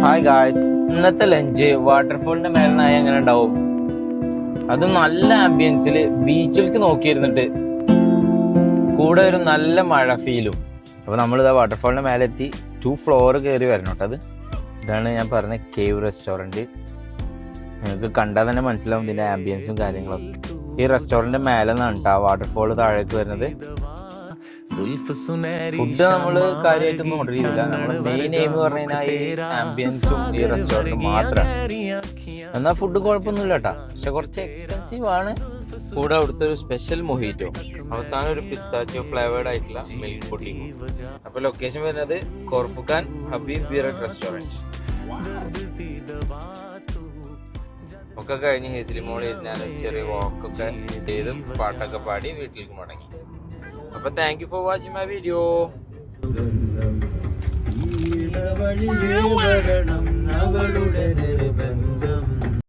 Hi guys, ഇന്നത്തെ lunch വാട്ടർഫോളിന്റെ മേലനായ എങ്ങനെ ഉണ്ടാവും? അതും നല്ല ആംബിയൻസിൽ ബീച്ചിലേക്ക് നോക്കിയിരുന്നിട്ട് കൂടെ ഒരു നല്ല മഴ ഫീലും. അപ്പോൾ നമ്മളിതാ വാട്ടർഫോളിന്റെ മേലെത്തി 2 ഫ്ലോർ കയറി വരണം കേട്ടോ. ഇതാണ് ഞാൻ പറഞ്ഞ കേവ് റെസ്റ്റോറൻറ്റ്. നിങ്ങൾക്ക് കണ്ടാൽ തന്നെ മനസ്സിലാവും ഇതിൻ്റെ ആംബിയൻസും കാര്യങ്ങളും. ഈ റെസ്റ്റോറൻറ്റ് മേലെ നിന്നാണ് കേട്ടോ വാട്ടർഫോൾ താഴേക്ക് വരുന്നത്. ഫുഡ് നമ്മൾ കാര്യമായിട്ടൊന്നും ഓർഡർ ചെയ്തില്ല. നമ്മുടെ മെയിൻ എയിം പറഞ്ഞു കഴിഞ്ഞാൽ ഈ ആംബിയൻസും ഈ റെസ്റ്റോറൻറ്റ് മാത്രമാണ്. എന്നാൽ ഫുഡ് കുഴപ്പമൊന്നുമില്ല കേട്ടോ, പക്ഷെ കുറച്ച് എക്സ്പെൻസീവ് ആണ്. കൂടെ അവിടുത്തെ ഒരു സ്പെഷ്യൽ മൊഹിറ്റോ, അവസാനം ഒരു പിസ്താച്ചിയോ ഫ്ലേവേർഡ് ആയിട്ടുള്ള മിൽക്ക് പുഡിംഗ്. അപ്പോൾ ലൊക്കേഷൻ വരുന്നത് കോർഫുഖാൻ ഹബീബ് ബിയറഡ് റെസ്റ്റോറൻറ്റ്. ഒക്കെ കഴിഞ്ഞ് ഹേസിലിമോളിൽ ഞാനൊരു ചെറിയ വാക്കൊക്കെ ചെയ്ത് പാട്ടൊക്കെ പാടി വീട്ടിലേക്ക് മടങ്ങി. അപ്പോൾ thank you for watching my video.